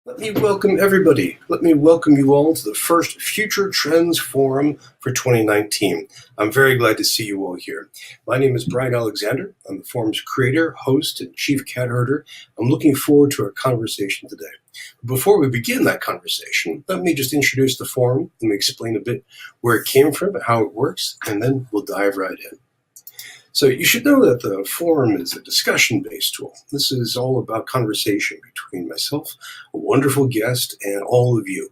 Let me welcome everybody. Let me welcome you all to the first Future Trends Forum for 2019. I'm very glad to see you all here. My name is Brian Alexander. I'm the forum's creator, host, and chief cat herder. I'm looking forward to our conversation today. Before we begin that conversation, let me just introduce the forum. Let me explain a bit where it came from, how it works, and then we'll dive right in. So you should know that the forum is a discussion-based tool. This is all about conversation between myself, a wonderful guest, and all of you.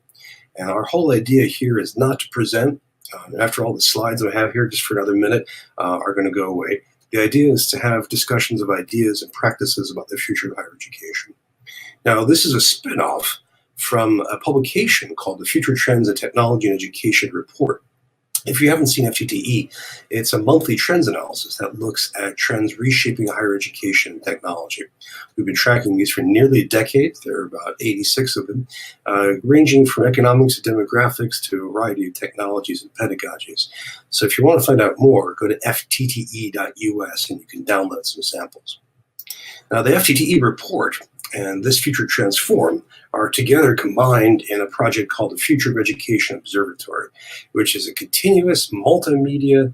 And our whole idea here is not to present. After all the slides I have here, just for another minute, are going to go away. The idea is to have discussions of ideas and practices about the future of higher education. Now, this is a spin-off from a publication called the Future Trends in Technology and Education Report. If you haven't seen FTTE, it's a monthly trends analysis that looks at trends reshaping higher education and technology. We've been tracking these for nearly a decade. There are about 86 of them, ranging from economics to demographics to a variety of technologies and pedagogies. So if you want to find out more, go to ftte.us and you can download some samples. Now, the FTTE report and this Future Trends Forum are together combined in a project called the Future of Education Observatory, which is a continuous multimedia,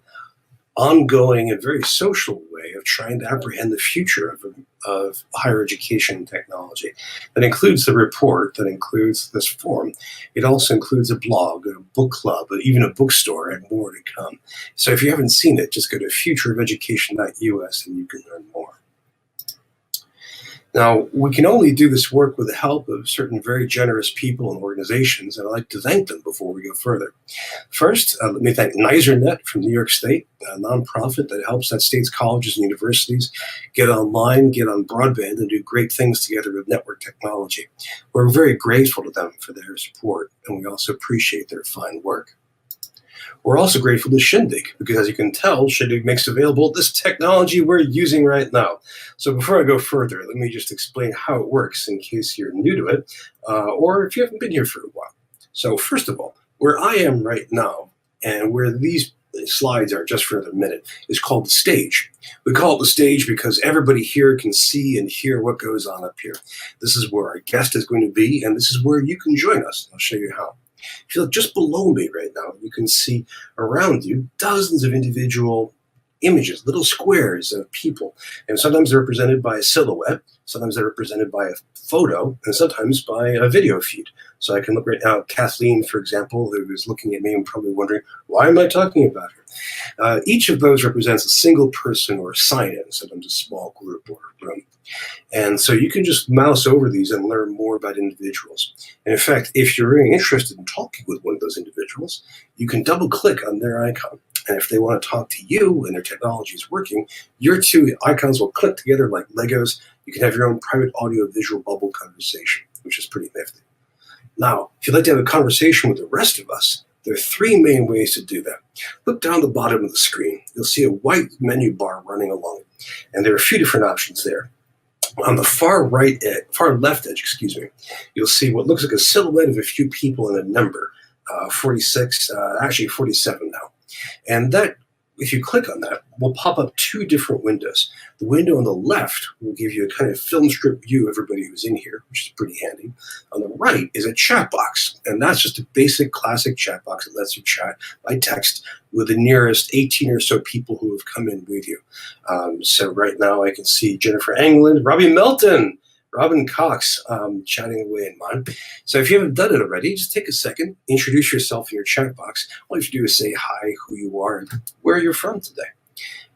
ongoing, and very social way of trying to apprehend the future of higher education and technology. That includes the report, that includes this forum. It also includes a blog, a book club, even a bookstore, and more to come. So if you haven't seen it, just go to futureofeducation.us and you can learn more. Now, we can only do this work with the help of certain very generous people and organizations, and I'd like to thank them before we go further. First, let me thank NYSERNet from New York State, a nonprofit that helps that state's colleges and universities get online, get on broadband, and do great things together with network technology. We're very grateful to them for their support, and we also appreciate their fine work. We're also grateful to Shindig, because as you can tell, Shindig makes available this technology we're using right now. So before I go further, let me just explain how it works in case you're new to it, or if you haven't been here for a while. So first of all, where I am right now, and where these slides are just for another minute, is called the stage. We call it the stage because everybody here can see and hear what goes on up here. This is where our guest is going to be, and this is where you can join us. I'll show you how. If you look just below me right now, you can see around you dozens of individual images, little squares of people. And sometimes they're represented by a silhouette, sometimes they're represented by a photo, and sometimes by a video feed. So I can look right now at Kathleen, for example, who is looking at me and probably wondering, why am I talking about her? Each of those represents a single person or a sign-in, sometimes a small group or a room. And so you can just mouse over these and learn more about individuals. And in fact, if you're really interested in talking with one of those individuals, you can double click on their icon. And if they want to talk to you and their technology is working, your two icons will click together like Legos. You can have your own private audio-visual bubble conversation, which is pretty nifty. Now, if you'd like to have a conversation with the rest of us, there are three main ways to do that. Look down the bottom of the screen. You'll see a white menu bar running along it. And there are a few different options there. On the far left edge, you'll see what looks like a silhouette of a few people and a number, 46, actually 47 now. And that, if you click on that, will pop up two different windows. The window on the left will give you a kind of film strip view of everybody who's in here, which is pretty handy. On the right is a chat box, and that's just a basic classic chat box that lets you chat by text with the nearest 18 or so people who have come in with you. So right now I can see Jennifer England, Robbie Melton, Robin Cox chatting away in mine. So if you haven't done it already, just take a second, introduce yourself in your chat box. All you have to do is say hi, who you are, and where you're from today.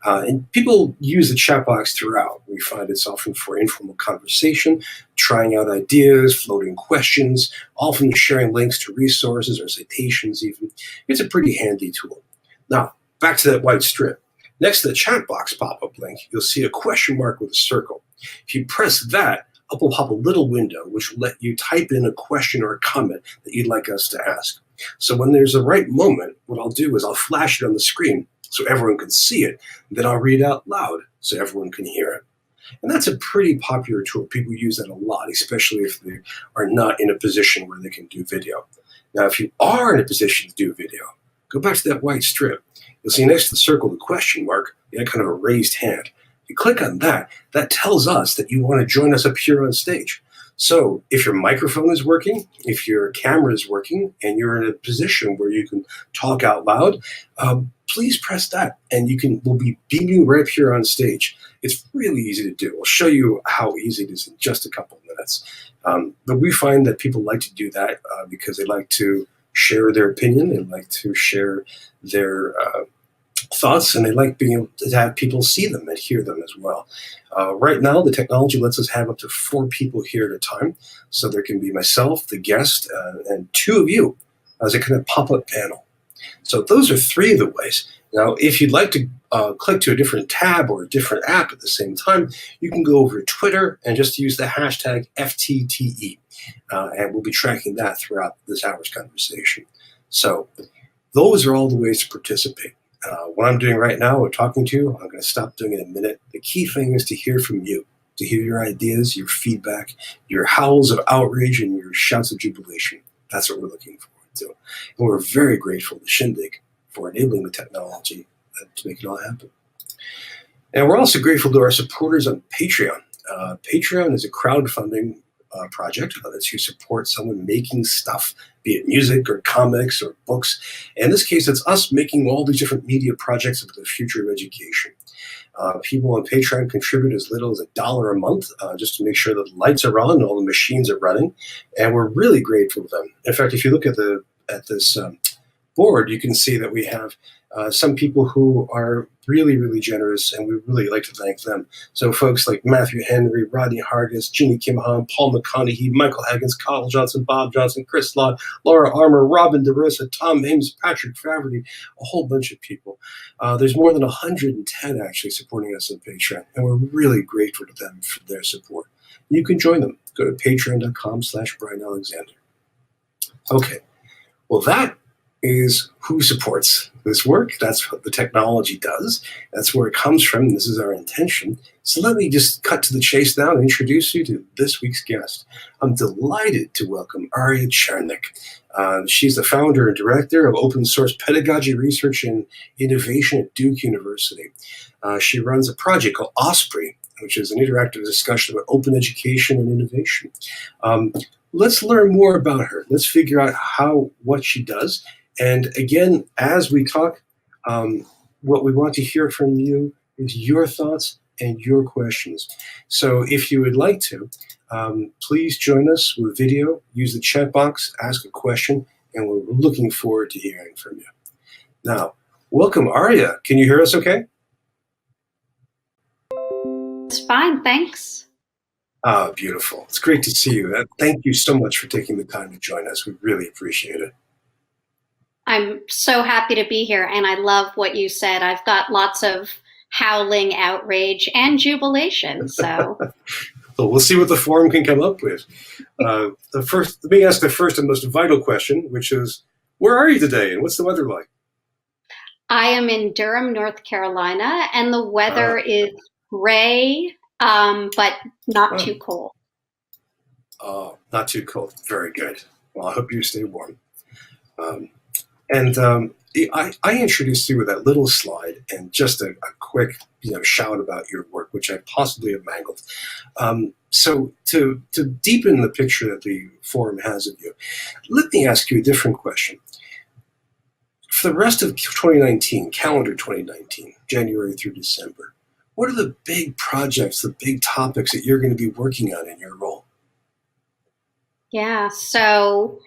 And people use the chat box throughout. We find it's often for informal conversation, trying out ideas, floating questions, often sharing links to resources or citations even. It's a pretty handy tool. Now, back to that white strip. Next to the chat box pop-up link, you'll see a question mark with a circle. If you press that, up will pop a little window which will let you type in a question or a comment that you'd like us to ask. So when there's a right moment, what I'll do is I'll flash it on the screen so everyone can see it, and then I'll read out loud so everyone can hear it. And that's a pretty popular tool. People use that a lot, especially if they are not in a position where they can do video. Now, if you are in a position to do video, go back to that white strip. You'll see next to the circle, the question mark, the icon of a raised hand. You click on that, that tells us that you want to join us up here on stage. So if your microphone is working, if your camera is working, and you're in a position where you can talk out loud, please press that, and we'll be beaming right up here on stage. It's really easy to do. We'll show you how easy it is in just a couple of minutes. But we find that people like to do that because they like to share their opinion, they like to share their thoughts, and they like being able to have people see them and hear them as well. Right now, the technology lets us have up to 4 people here at a time. So there can be myself, the guest, and 2 of you as a kind of pop-up panel. So those are 3 of the ways. Now, if you'd like to click to a different tab or a different app at the same time, you can go over to Twitter and just use the hashtag FTTE. And we'll be tracking that throughout this hour's conversation. So those are all the ways to participate. What I'm doing right now, or talking to you, I'm going to stop doing it in a minute. The key thing is to hear from you, to hear your ideas, your feedback, your howls of outrage, and your shouts of jubilation. That's what we're looking forward to. And we're very grateful to Shindig for enabling the technology to make it all happen. And we're also grateful to our supporters on Patreon. Patreon is a crowdfunding project that you support someone making stuff, be it music or comics or books. In this case, it's us making all these different media projects for the future of education. People on Patreon contribute as little as $1 a month just to make sure that the lights are on and all the machines are running, and we're really grateful to them. In fact, if you look at this board, you can see that we have some people who are really, really generous, and we really like to thank them. So folks like Matthew Henry, Rodney Hargis, Jeannie Kim Han, Paul McConaughey, Michael Higgins, Kyle Johnson, Bob Johnson, Chris Lott, Laura Armour, Robin DeRosa, Tom Ames, Patrick Faverty, a whole bunch of people. There's more than 110 actually supporting us on Patreon, and we're really grateful to them for their support. You can join them. Go to patreon.com/Brian Alexander. Okay, well, that is who supports this work. That's what the technology does. That's where it comes from. This is our intention. So let me just cut to the chase now and introduce you to this week's guest. I'm delighted to welcome Arya Charnik. She's the founder and director of open source pedagogy research and innovation at Duke University. She runs a project called Osprey, which is an interactive discussion about open education and innovation. Let's learn more about her. Let's figure out what she does. And again, as we talk, what we want to hear from you is your thoughts and your questions. So if you would like to, please join us with video, use the chat box, ask a question, and we're looking forward to hearing from you. Now, welcome, Arya. Can you hear us okay? It's fine, thanks. Beautiful. It's great to see you. Thank you so much for taking the time to join us. We really appreciate it. I'm so happy to be here, and I love what you said. I've got lots of howling outrage and jubilation, so. Well, we'll see what the forum can come up with. Let me ask the first and most vital question, which is, where are you today, and what's the weather like? I am in Durham, North Carolina, and the weather is gray, but not too cold. Oh, not too cold. Very good. Well, I hope you stay warm. I introduced you with that little slide and just a quick, shout about your work, which I possibly have mangled. So to deepen the picture that the forum has of you, let me ask you a different question. For the rest of 2019, calendar 2019, January through December, what are the big projects, the big topics that you're going to be working on in your role? Yeah, so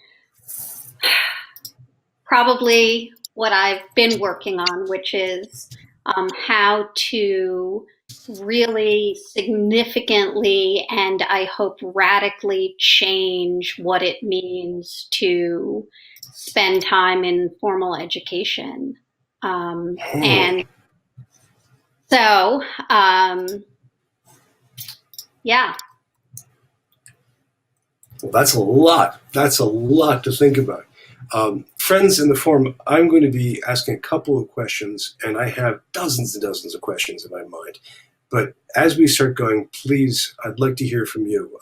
probably what I've been working on, which is how to really significantly and I hope radically change what it means to spend time in formal education. And so, yeah. Well, that's a lot. That's a lot to think about. Friends in the forum, I'm going to be asking a couple of questions, and I have dozens and dozens of questions in my mind. But as we start going, please, I'd like to hear from you.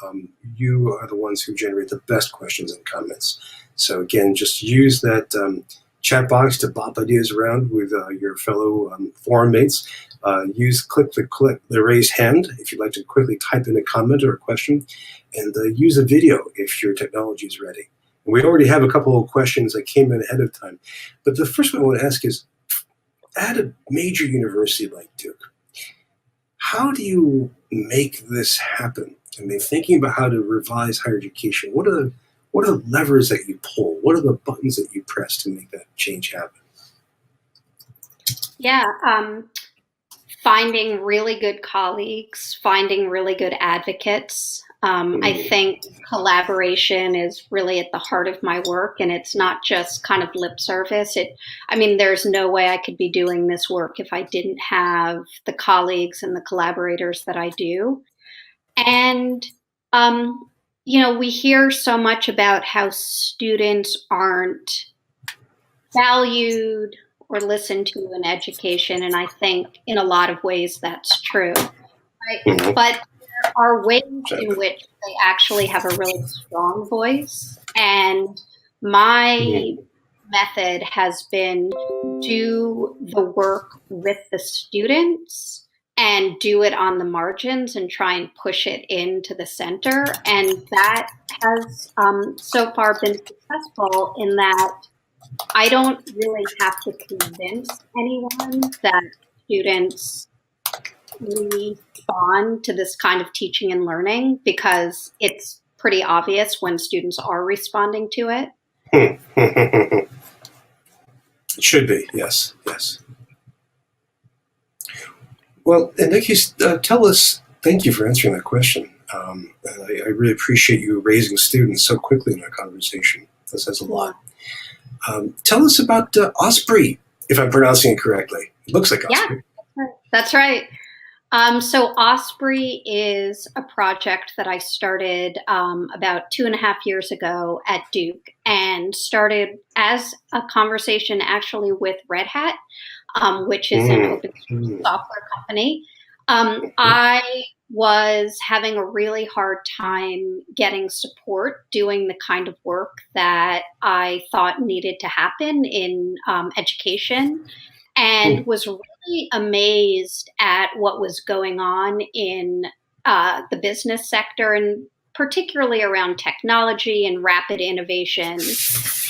You are the ones who generate the best questions and comments. So again, just use that chat box to bop ideas around with your fellow forum mates. click the raise hand if you'd like to quickly type in a comment or a question, and use a video if your technology is ready. And we already have a couple of questions that came in ahead of time, but the first one I want to ask is, at a major university like Duke, how do you make this happen? I mean, thinking about how to revise higher education, what are the levers that you pull? What are the buttons that you press to make that change happen? Yeah, finding really good colleagues, finding really good advocates. I think collaboration is really at the heart of my work, and it's not just kind of lip service. There's no way I could be doing this work if I didn't have the colleagues and the collaborators that I do. And, we hear so much about how students aren't valued or listened to in education, and I think in a lot of ways that's true. Right? But there are ways in which they actually have a really strong voice, and my method has been do the work with the students and do it on the margins and try and push it into the center. And that has so far been successful in that I don't really have to convince anyone that students respond to this kind of teaching and learning, because it's pretty obvious when students are responding to it. It should be, yes. Well, in that case, tell us, thank you for answering that question. And I really appreciate you raising students so quickly in our conversation. That says a lot. Tell us about Osprey, if I'm pronouncing it correctly. It looks like Osprey. Yeah, that's right. So Osprey is a project that I started about 2.5 years ago at Duke, and started as a conversation actually with Red Hat, which is an open source software company. I was having a really hard time getting support doing the kind of work that I thought needed to happen in education, and was really amazed at what was going on in the business sector, and particularly around technology and rapid innovation.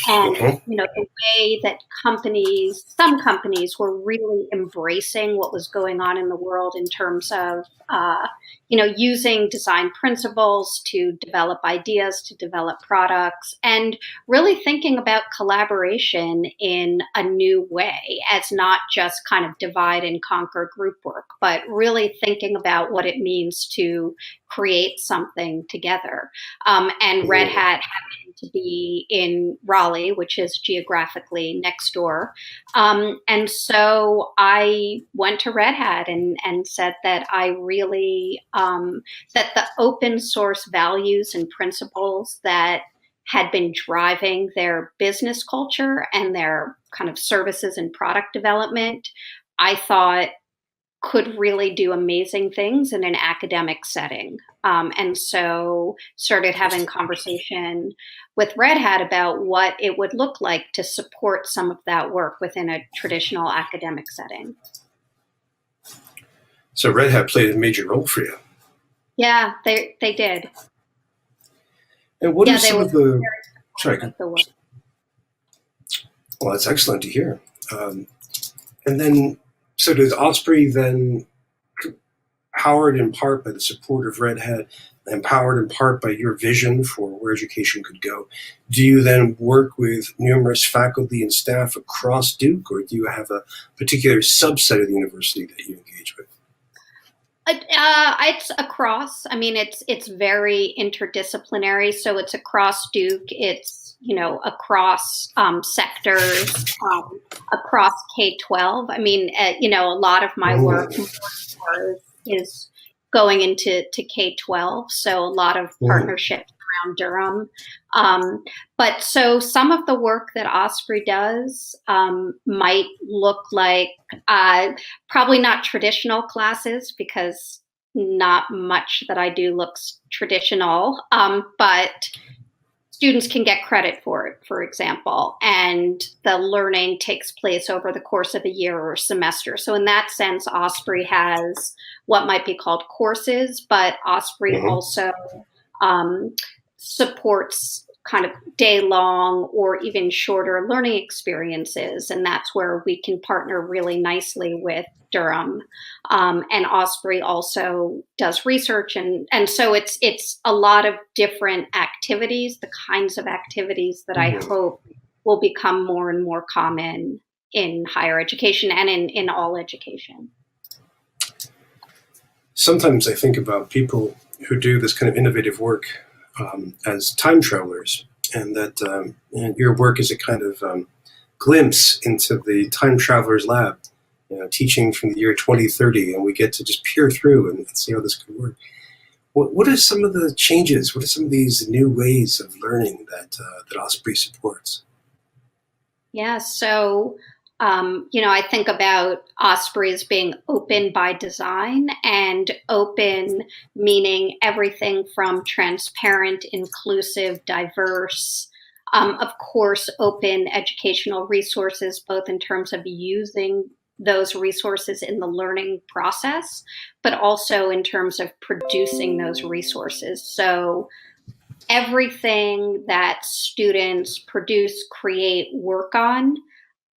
And the way that some companies were really embracing what was going on in the world in terms of using design principles to develop ideas, to develop products, and really thinking about collaboration in a new way, as not just kind of divide and conquer group work, but really thinking about what it means to create something together. And Red Hat happened to be in Raleigh, which is geographically next door. And so I went to Red Hat and said that I really, that the open source values and principles that had been driving their business culture and their kind of services and product development, I thought could really do amazing things in an academic setting. And so started having conversation with Red Hat about what it would look like to support some of that work within a traditional academic setting. So Red Hat played a major role for you. Yeah, they did. And what are some of the... Sorry. The work. Well, that's excellent to hear. And then, so does Osprey then, powered in part by the support of Red Hat, empowered in part by your vision for where education could go, do you then work with numerous faculty and staff across Duke, or do you have a particular subset of the university that you engage with? It's across. I mean, it's very interdisciplinary. So it's across Duke. It's across sectors, across K-12. I mean, a lot of my work is going into K-12. So a lot of partnerships around Durham. But so some of the work that Osprey does might look like probably not traditional classes, because not much that I do looks traditional, but students can get credit for it, for example, and the learning takes place over the course of a year or semester. So in that sense, Osprey has what might be called courses, but Osprey also supports kind of day-long or even shorter learning experiences, and that's where we can partner really nicely with Durham. And Osprey also does research, and so it's a lot of different activities, the kinds of activities that I hope will become more and more common in higher education and in all education. Sometimes I think about people who do this kind of innovative work as time travelers, and that your work is a kind of glimpse into the time traveler's lab, teaching from the year 2030, and we get to just peer through and see how this could work. What are some of the changes? What are some of these new ways of learning that Osprey supports? Yeah, so I think about Osprey as being open by design, and open meaning everything from transparent, inclusive, diverse, of course, open educational resources, both in terms of using those resources in the learning process, but also in terms of producing those resources. So everything that students produce, create, work on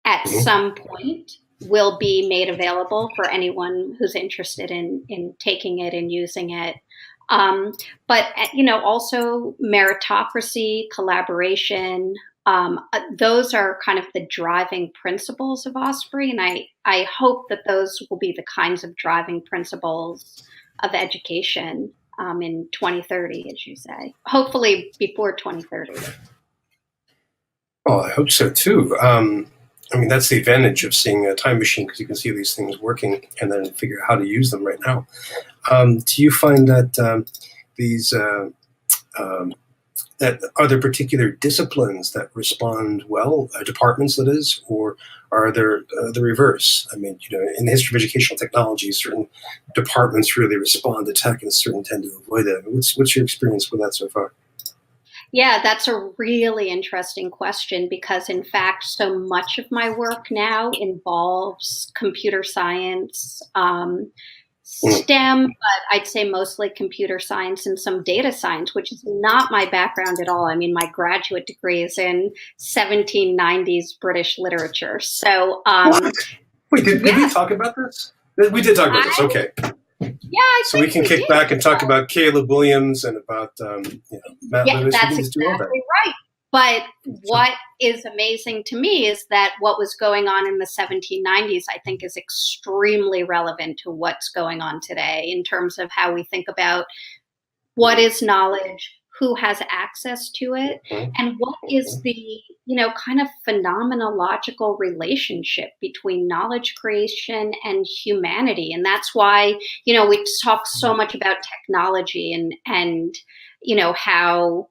at some point will be made available for anyone who's interested in taking it and using it. But also meritocracy, collaboration, those are kind of the driving principles of Osprey, and I hope that those will be the kinds of driving principles of education in 2030, as you say. Hopefully before 2030. Oh, I hope so too. That's the advantage of seeing a time machine, because you can see these things working and then figure out how to use them right now. Do you find that that are there particular disciplines that respond well, departments that is, or are there the reverse? In the history of educational technology, certain departments really respond to tech and certain tend to avoid it. What's your experience with that so far? Yeah, that's a really interesting question, because in fact, so much of my work now involves computer science, STEM, but I'd say mostly computer science and some data science, which is not my background at all. My graduate degree is in 1790s British literature. So, wait, did we talk about this? We did talk about this. Okay. Yeah, so we can kick back and talk about Caleb Williams and about Matt Lewis. That's exactly right. But what is amazing to me is that what was going on in the 1790s, I think, is extremely relevant to what's going on today in terms of how we think about what is knowledge, who has access to it, and what is the kind of phenomenological relationship between knowledge creation and humanity. And that's why we talk so much about technology and how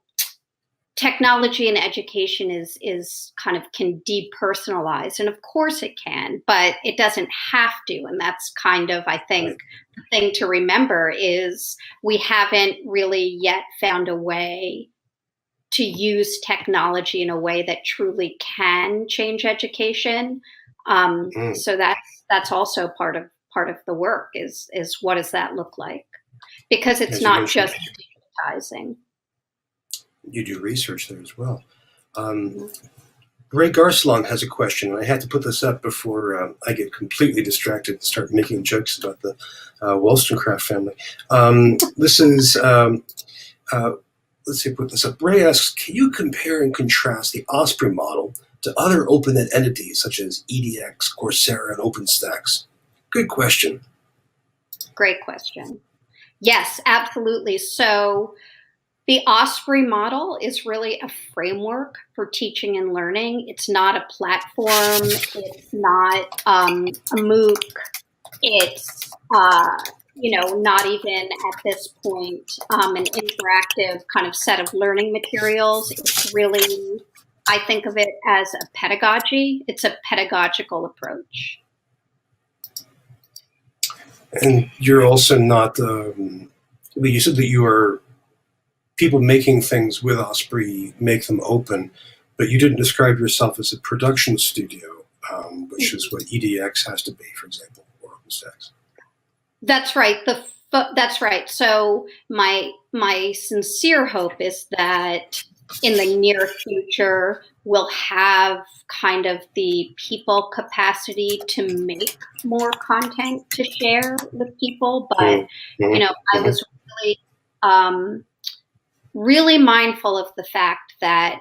technology and education is kind of can depersonalize, and of course it can, but it doesn't have to. And that's kind of, I think, the thing to remember is we haven't really yet found a way to use technology in a way that truly can change education. So that's also part of the work is what does that look like? Because it's not just digitizing. You do research there as well. Ray Garcelon has a question, and I had to put this up before I get completely distracted and start making jokes about the Wollstonecraft family. This is, let's see, put this up. Ray asks, can you compare and contrast the Osprey model to other open ed entities such as edX, Coursera, and OpenStax? Good question. Great question. Yes, absolutely. So the Osprey model is really a framework for teaching and learning. It's not a platform. It's not a MOOC. It's, not even at this point an interactive kind of set of learning materials. It's really, I think of it as a pedagogy. It's a pedagogical approach. And you're also not, you said that you are people making things with Osprey make them open, but you didn't describe yourself as a production studio, which is what EDX has to be, for example, or OpenStax. That's right. That's right. So my sincere hope is that in the near future we'll have kind of the people capacity to make more content to share with people. But I was really mindful of the fact that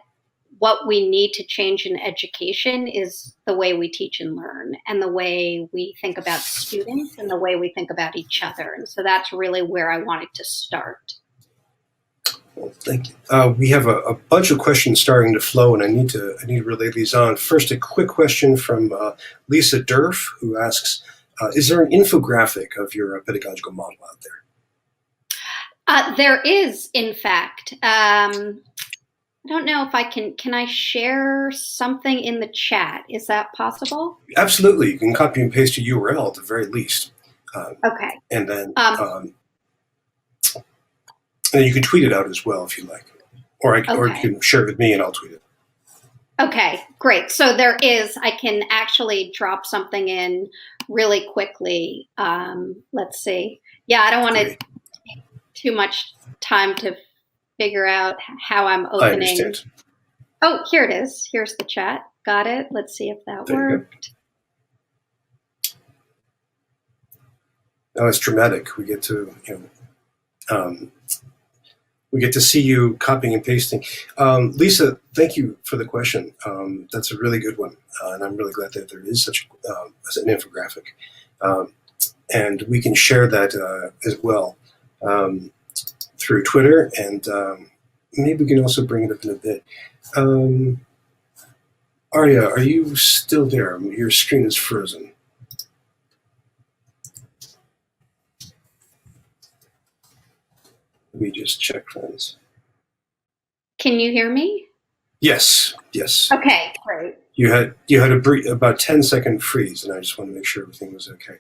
what we need to change in education is the way we teach and learn, and the way we think about students, and the way we think about each other. And so that's really where I wanted to start. Well, thank you. We have a bunch of questions starting to flow, and I need to relay these on. First, a quick question from Lisa Durf, who asks, is there an infographic of your pedagogical model out there? There is, in fact. I don't know if I can I share something in the chat? Is that possible? Absolutely. You can copy and paste a URL at the very least. Okay. And then you can tweet it out as well if you like. Or or you can share it with me and I'll tweet it. Okay, great. So there is, I can actually drop something in really quickly. Let's see. Yeah, I don't want to take too much time to figure out how I'm opening. I understand. Oh, here it is. Here's the chat. Got it. Let's see if that worked. Now it's dramatic. We get to we get to see you copying and pasting. Lisa, thank you for the question. That's a really good one, and I'm really glad that there is such an infographic, and we can share that as well. Through Twitter, and maybe we can also bring it up in a bit. Arya, are you still there? Your screen is frozen. Let me just check, friends. Can you hear me? Yes, yes. Okay, great. You had a about 10-second freeze, and I just want to make sure everything was okay.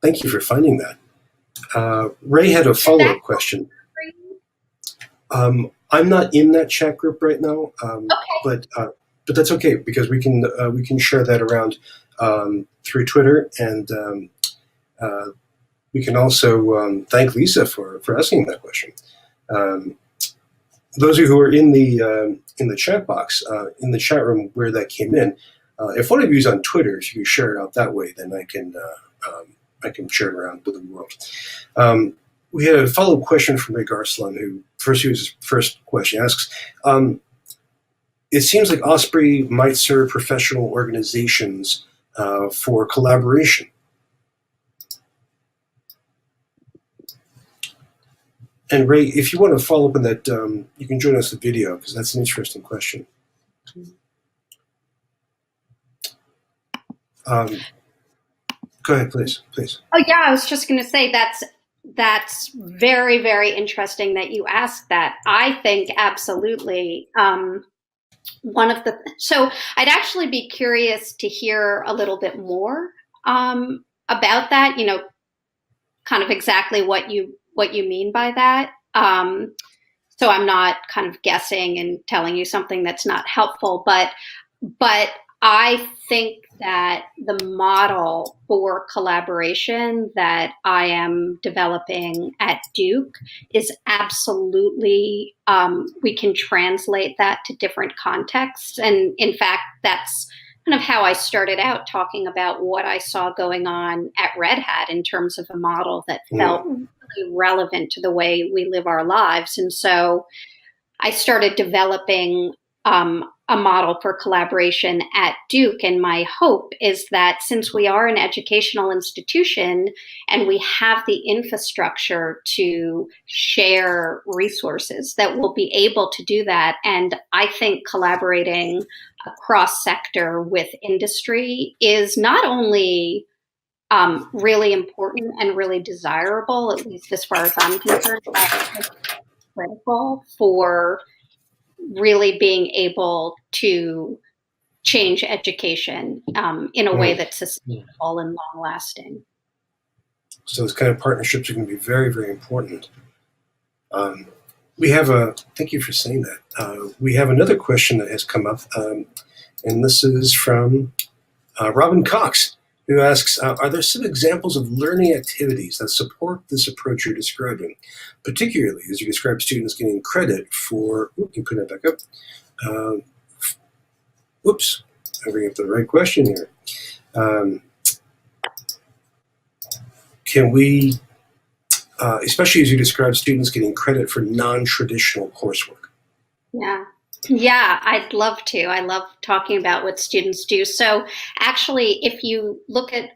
Thank you for finding that. Ray had a follow-up question. I'm not in that chat group right now, but that's okay because we can share that around through Twitter, and we can also thank Lisa for asking that question. Those of you who are in the chat box in the chat room where that came in, if one of you is on Twitter, if you can share it out that way, then I can share it around with the world. We had a follow-up question from Ray Garcelon, who his first question asks, it seems like Osprey might serve professional organizations for collaboration. And Ray, if you want to follow up on that, you can join us in video because that's an interesting question. Go ahead, please. Oh yeah, I was just going to say that's very, very interesting that you asked that. I think absolutely. So I'd actually be curious to hear a little bit more about that. Kind of exactly what you mean by that. So I'm not kind of guessing and telling you something that's not helpful, but I think that the model for collaboration that I am developing at Duke is absolutely, we can translate that to different contexts. And in fact, that's kind of how I started out talking about what I saw going on at Red Hat in terms of a model that felt really relevant to the way we live our lives. And so I started developing a model for collaboration at Duke. And my hope is that since we are an educational institution and we have the infrastructure to share resources, that we'll be able to do that. And I think collaborating across sector with industry is not only really important and really desirable, at least as far as I'm concerned, but critical for really being able to change education in a way that's sustainable and long-lasting. So those kind of partnerships are going to be very, very important. We have thank you for saying that. We have another question that has come up, and this is from Robin Cox, who asks, are there some examples of learning activities that support this approach you're describing, particularly as you describe students getting credit for, you put that back up. Whoops, I bring up the right question here. Can we, especially as you describe students getting credit for non-traditional coursework? Yeah, I'd love to. I love talking about what students do. So actually, if you look at,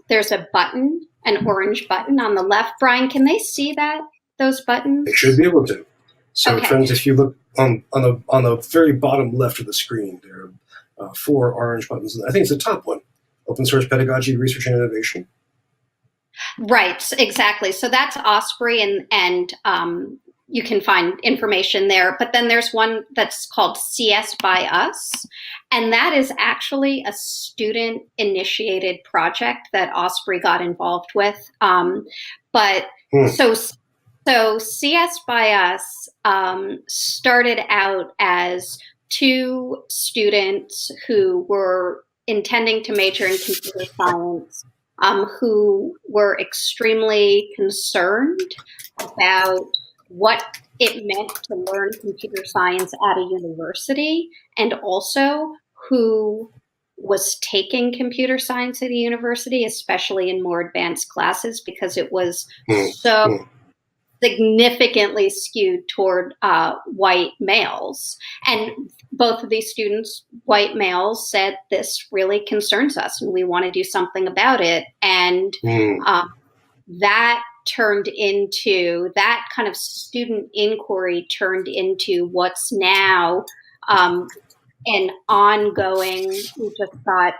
there's a button, an orange button on the left. Brian, can they see that, those buttons? They should be able to. So Okay. friends, if you look on the very bottom left of the screen, there are 4 orange buttons. I think it's the top one, Open Source Pedagogy, Research and Innovation. Right, exactly. So that's Osprey, and you can find information there. But then there's one that's called CS by Us, and that is actually a student-initiated project that Osprey got involved with. So CS by Us started out as 2 students who were intending to major in computer science, who were extremely concerned about what it meant to learn computer science at a university, and also who was taking computer science at a university, especially in more advanced classes, because it was so significantly skewed toward white males. And both of these students, white males, said, this really concerns us and we want to do something about it. And that turned into, that kind of student inquiry turned into what's now an ongoing, we just got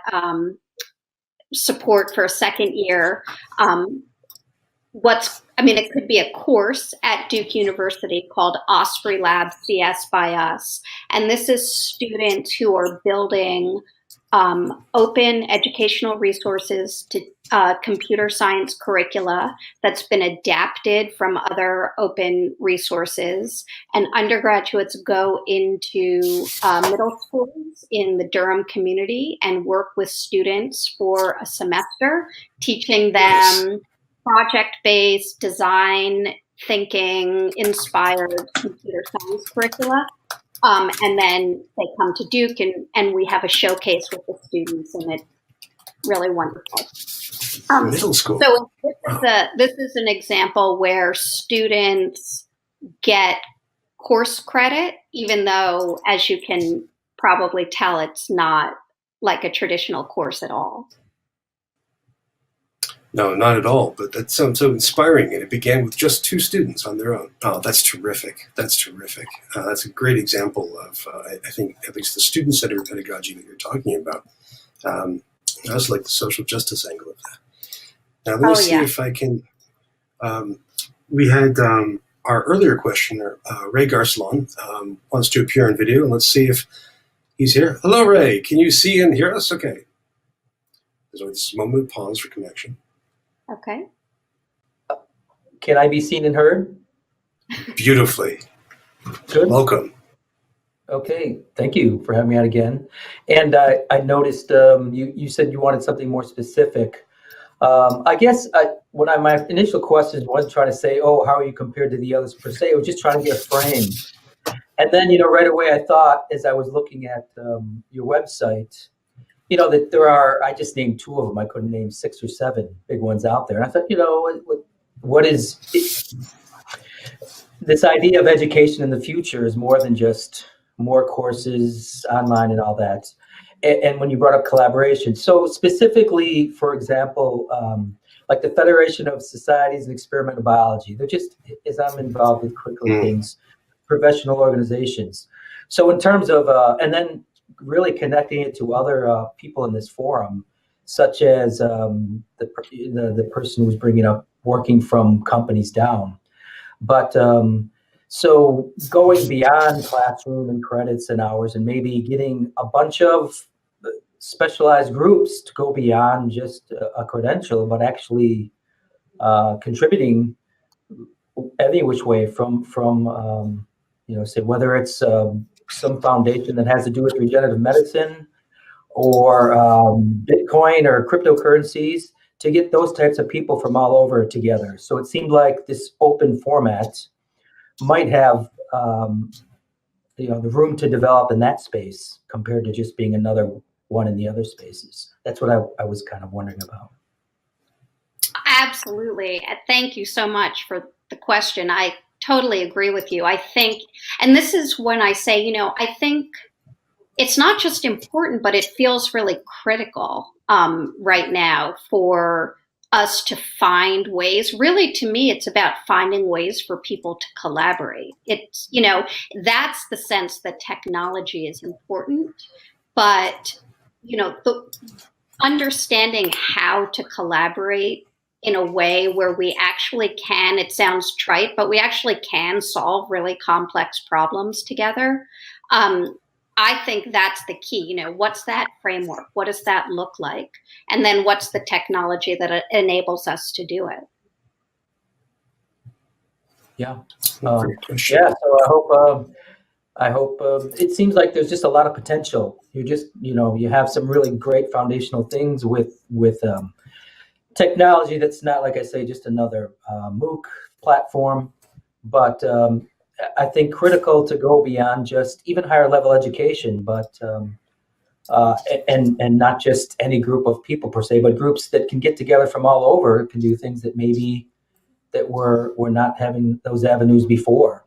support for a second year. It could be a course at Duke University called Osprey Lab CS by Us. And this is students who are building open educational resources to computer science curricula that's been adapted from other open resources. And undergraduates go into middle schools in the Durham community and work with students for a semester, teaching them project-based design thinking inspired computer science curricula. And then they come to Duke and we have a showcase with the students, and it's really wonderful. Middle school. So this is an example where students get course credit, even though, as you can probably tell, it's not like a traditional course at all. No, not at all. But that sounds so inspiring. And it began with just 2 students on their own. Oh, that's terrific. That's terrific. That's a great example of, I think, at least the student-centered pedagogy that you're talking about. I also like the social justice angle of that. Now, let me see if I can. We had our earlier questioner, Ray Garcelon, wants to appear on video. And let's see if he's here. Hello, Ray. Can you see and hear us? Okay. There's always a moment of pause for connection. Okay. Can I be seen and heard? Beautifully. Good. Welcome. Okay. Thank you for having me out again. And I noticed you said you wanted something more specific. I guess my initial question wasn't trying to say, oh, how are you compared to the others per se? I was just trying to get a frame. And then, right away I thought, as I was looking at your website, that there are, I just named 2 of them. I couldn't name 6 or 7 big ones out there. And I thought, what is this idea of education in the future is more than just more courses online and all that. And when you brought up collaboration, so specifically, for example, like the Federation of Societies in Experimental Biology, they're just, as I'm involved with curriculum things, professional organizations. So in terms of, and then really connecting it to other people in this forum, such as the person who's bringing up working from companies down. But so going beyond classroom and credits and hours, and maybe getting a bunch of specialized groups to go beyond just a credential, but actually contributing any which way from say whether it's some foundation that has to do with regenerative medicine or Bitcoin or cryptocurrencies, to get those types of people from all over together. So it seemed like this open format might have the room to develop in that space compared to just being another one in the other spaces. That's what I was kind of wondering about. Absolutely. Thank you so much for the question. I totally agree with you. I think, and this is when I say, I think it's not just important, but it feels really critical right now for us to find ways. Really, to me, it's about finding ways for people to collaborate. It's, that's the sense that technology is important, but, the understanding how to collaborate in a way where we actually can, it sounds trite, but we actually can solve really complex problems together. I think that's the key. What's that framework? What does that look like? And then what's the technology that enables us to do it? Yeah. Yeah. So I hope it seems like there's just a lot of potential. You have some really great foundational things with technology that's not, like I say, just another MOOC platform, but I think critical to go beyond just even higher level education, but and not just any group of people per se, but groups that can get together from all over, can do things that maybe that we're not having those avenues before.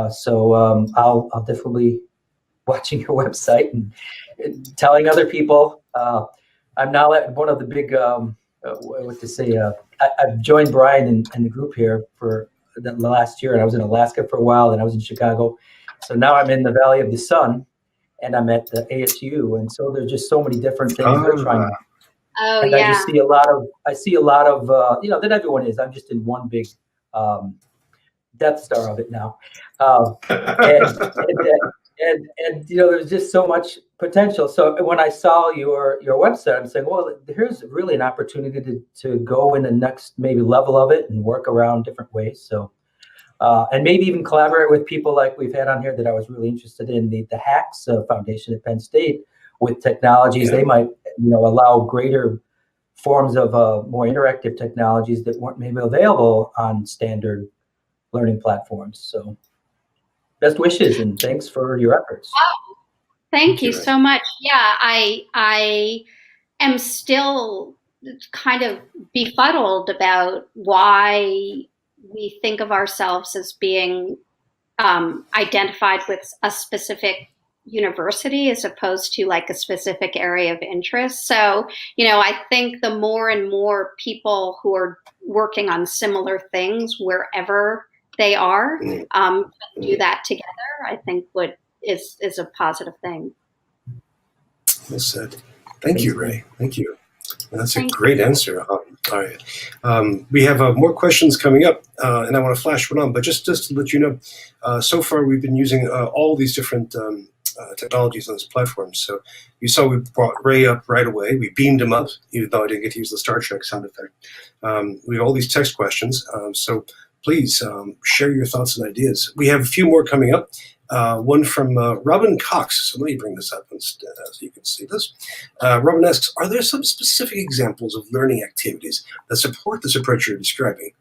So I'll definitely watching your website and telling other people. I'm now at one of the big I've joined Brian in the group here for the last year, and I was in Alaska for a while, and I was in Chicago. So now I'm in the Valley of the Sun, and I'm at the ASU, and so there's just so many different things we're trying. Oh, and yeah. I just see a lot of that everyone is. I'm just in one big Death Star of it now, and there's just so much potential. So when I saw your website, I'm saying, well, here's really an opportunity to go in the next maybe level of it and work around different ways. So and maybe even collaborate with people like we've had on here that I was really interested in, the HACS Foundation at Penn State, with technologies. They might allow greater forms of more interactive technologies that weren't maybe available on standard learning platforms. So best wishes and thanks for your efforts. Oh, thank you so much. Yeah, I am still kind of befuddled about why we think of ourselves as being identified with a specific university as opposed to like a specific area of interest. So, I think the more and more people who are working on similar things wherever they are do that together, I think is a positive thing. Well said. Thank you, Ray. Thank you. That's a great answer. All right. We have more questions coming up, and I want to flash one on, but just to let you know, so far we've been using all these different technologies on this platform. So you saw we brought Ray up right away. We beamed him up, even though I didn't get to use the Star Trek sound effect. We have all these text questions. So please share your thoughts and ideas. We have a few more coming up. One from Robin Cox. So let me bring this up instead so you can see this. Robin asks, are there some specific examples of learning activities that support this approach you're describing?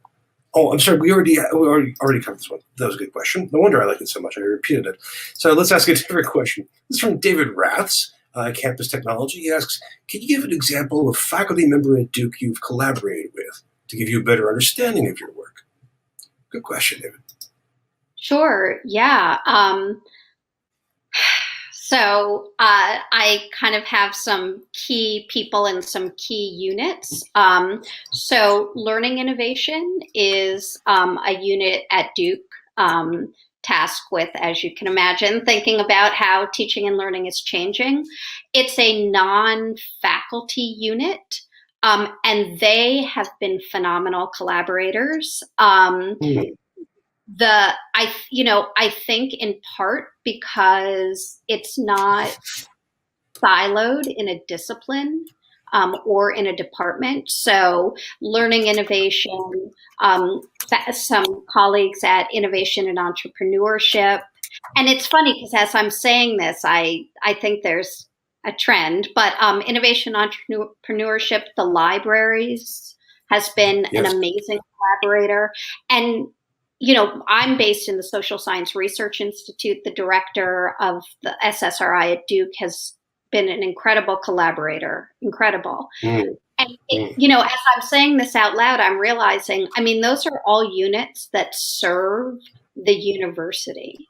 Oh, I'm sorry. We already covered this one. That was a good question. No wonder I like it so much. I repeated it. So let's ask a different question. This is from David Raths, Campus Technology. He asks, can you give an example of a faculty member at Duke you've collaborated with to give you a better understanding of your work? Good question, David. Sure. Yeah. So I kind of have some key people and some key units. So learning innovation is a unit at Duke tasked with, as you can imagine, thinking about how teaching and learning is changing. It's a non-faculty unit. And they have been phenomenal collaborators. I think in part because it's not siloed in a discipline or in a department. So learning innovation, some colleagues at Innovation and Entrepreneurship And it's funny because as I'm saying this, I think there's a trend, but innovation entrepreneurship, the libraries has been an Yes. amazing collaborator. And, I'm based in the Social Science Research Institute. The director of the SSRI at Duke has been an incredible collaborator, incredible. Mm. And, as I'm saying this out loud, I'm realizing, those are all units that serve the university,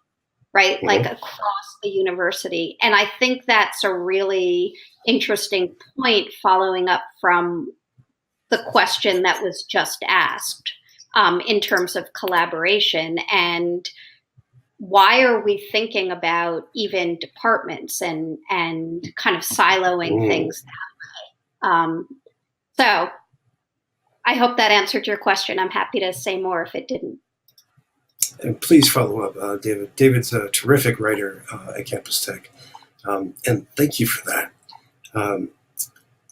right? Mm-hmm. Like across the university. And I think that's a really interesting point following up from the question that was just asked in terms of collaboration. And why are we thinking about even departments and kind of siloing things that way? So I hope that answered your question. I'm happy to say more if it didn't. And please follow up, David. David's a terrific writer at Campus Tech. And thank you for that.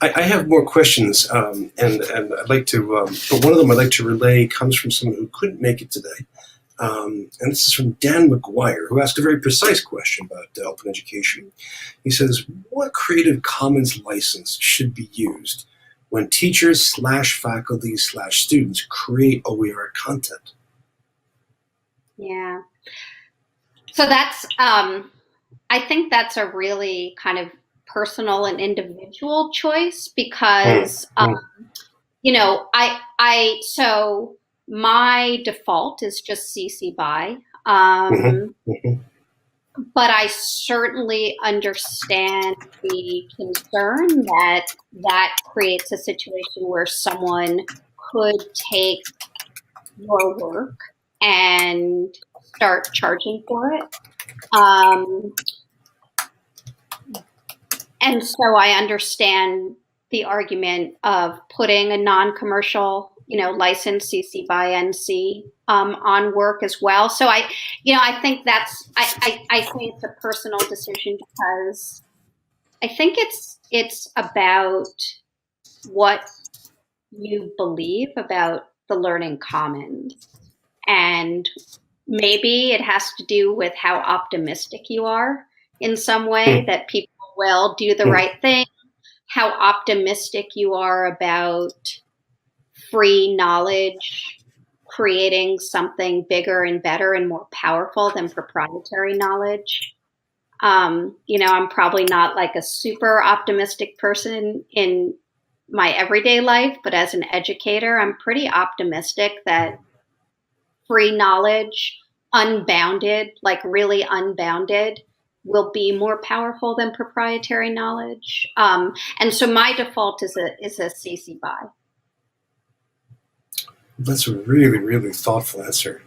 I have more questions, and I'd like to, but one of them I'd like to relay comes from someone who couldn't make it today. And this is from Dan McGuire, who asked a very precise question about open education. He says, what Creative Commons license should be used when teachers / faculty / students create OER content? Yeah. So that's, I think that's a really kind of personal and individual choice because, so my default is just CC BY. But I certainly understand the concern that creates a situation where someone could take your work and start charging for it. And so I understand the argument of putting a non-commercial, license CC by NC on work as well. So I think that's, I think it's a personal decision because I think it's about what you believe about the learning commons. And maybe it has to do with how optimistic you are in some way that people will do the right thing, how optimistic you are about free knowledge creating something bigger and better and more powerful than proprietary knowledge. I'm probably not like a super optimistic person in my everyday life, but as an educator, I'm pretty optimistic that free knowledge, unbounded, like really unbounded, will be more powerful than proprietary knowledge. And so my default is a CC BY. That's a really, really thoughtful answer.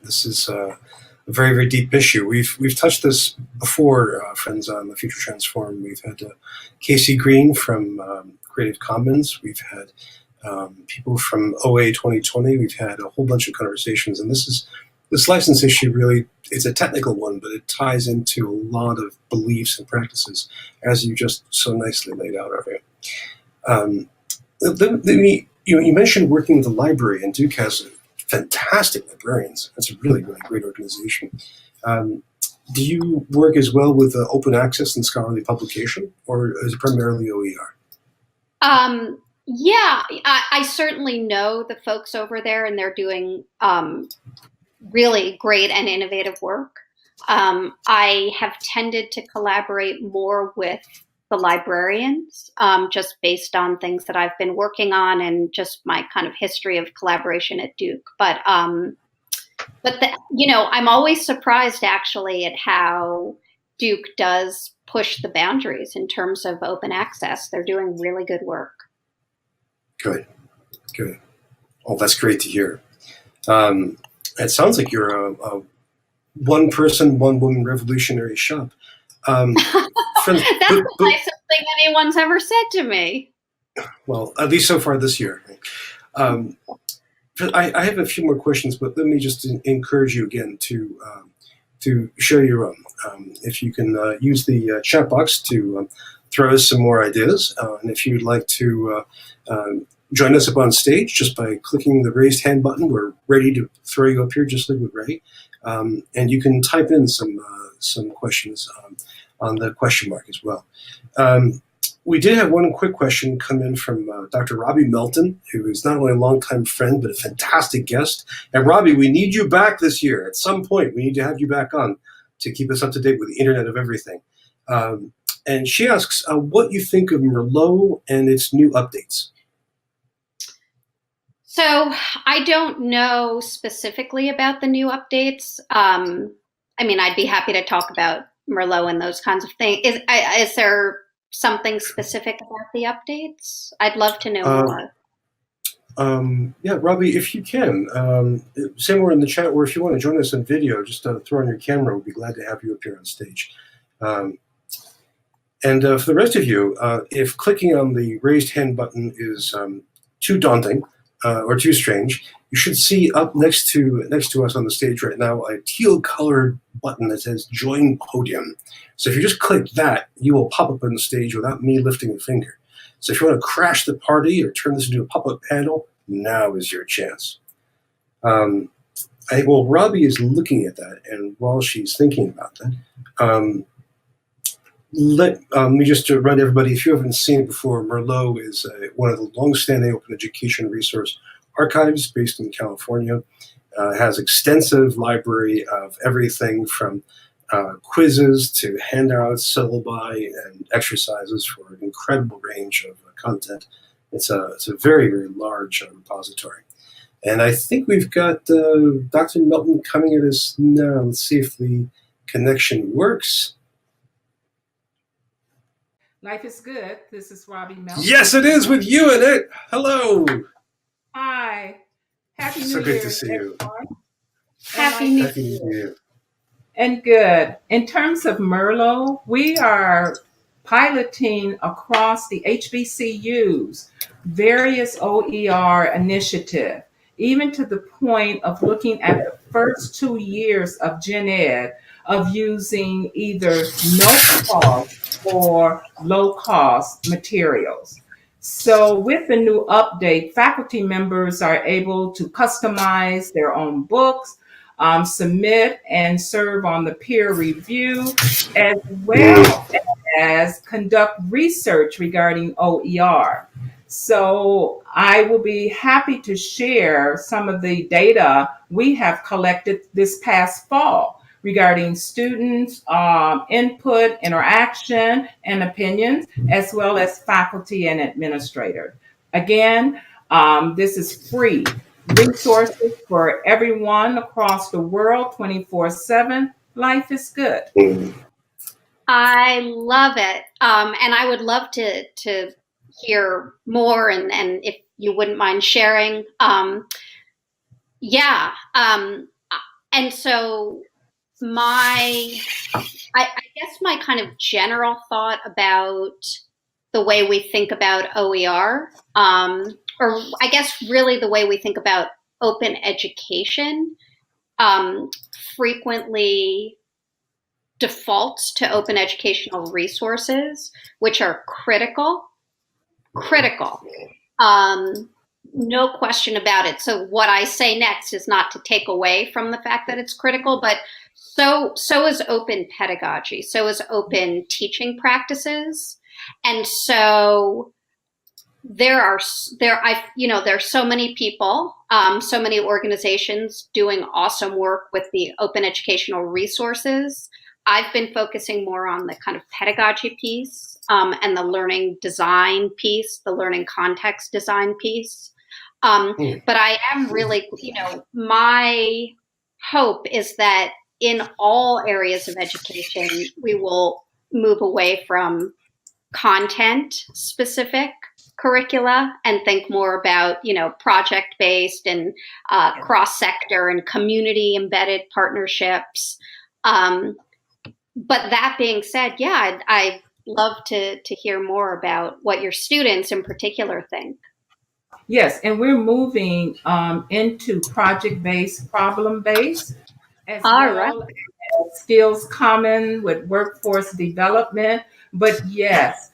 This is a very, very deep issue. We've touched this before, friends, on the Future Transform. We've had Casey Green from Creative Commons. We've had people from OA 2020. We've had a whole bunch of conversations, and this license issue really is a technical one, but it ties into a lot of beliefs and practices, as you just so nicely laid out, Arvia. You mentioned working with the library, and Duke has fantastic librarians. That's a really, really great organization. Do you work as well with open access and scholarly publication, or is it primarily OER? Yeah, I certainly know the folks over there, and they're doing really great and innovative work. I have tended to collaborate more with the librarians, just based on things that I've been working on and just my kind of history of collaboration at Duke. But I'm always surprised actually at how Duke does push the boundaries in terms of open access. They're doing really good work. Good. Oh, that's great to hear. It sounds like you're a one person, one woman revolutionary shop. Friends, that's the nicest thing anyone's ever said to me. Well, at least so far this year. I have a few more questions, but let me just encourage you again to share your own. If you can use the chat box to throw us some more ideas, and if you'd like to join us up on stage just by clicking the raised hand button, we're ready to throw you up here just like with Ray. And you can type in some questions on the question mark as well. We did have one quick question come in from Dr. Robbie Melton, who is not only a longtime friend, but a fantastic guest. And Robbie, we need you back this year. At some point, we need to have you back on to keep us up to date with the Internet of Everything. And she asks what you think of Merlot and its new updates. So I don't know specifically about the new updates. I mean, I'd be happy to talk about Merlot and those kinds of things. Is there something specific about the updates? I'd love to know more. Yeah, Robbie, if you can, somewhere in the chat, or if you want to join us on video, just throw on your camera. We'll be glad to have you appear on stage. And for the rest of you, if clicking on the raised hand button is too daunting or too strange, you should see up next to us on the stage right now a teal-colored button that says Join Podium. So if you just click that, you will pop up on the stage without me lifting a finger. So if you want to crash the party or turn this into a pop-up panel, now is your chance. Well, Robbie is looking at that, and while she's thinking about that, let me just remind everybody, if you haven't seen it before, Merlot is one of the long-standing open education resource archives based in California. Has extensive library of everything from quizzes to handouts, syllabi, and exercises for an incredible range of content. It's a very, very large repository. And I think we've got Dr. Melton coming at us now. Let's see if the connection works. Life is good. This is Robbie Melton. Yes, it is with you in it. Hello. Hi. Happy New Year. So good to see you. Happy New Year. And good. In terms of Merlot, we are piloting across the HBCUs various OER initiatives, even to the point of looking at the first 2 years of Gen Ed of using either no-cost or low-cost materials. So with the new update, faculty members are able to customize their own books, submit and serve on the peer review, as well as conduct research regarding OER. So I will be happy to share some of the data we have collected this past fall regarding students' input, interaction, and opinions, as well as faculty and administrators. Again, this is free resources for everyone across the world, 24/7. Life is good. I love it. And I would love to hear more, and if you wouldn't mind sharing. And so I guess my kind of general thought about the way we think about OER, or I guess really the way we think about open education, frequently defaults to open educational resources, which are critical. No question about it. So what I say next is not to take away from the fact that it's critical, but so is open pedagogy, so is open teaching practices. And so there are so many people, so many organizations doing awesome work with the open educational resources. I've been focusing more on the kind of pedagogy piece, and the learning design piece, the learning context design piece. But I am really, my hope is that in all areas of education, we will move away from content specific curricula and think more about, project-based and cross-sector and community-embedded partnerships. But that being said, I'd love to hear more about what your students in particular think. Yes, and we're moving into project-based, problem-based, as well as skills common with workforce development. But yes,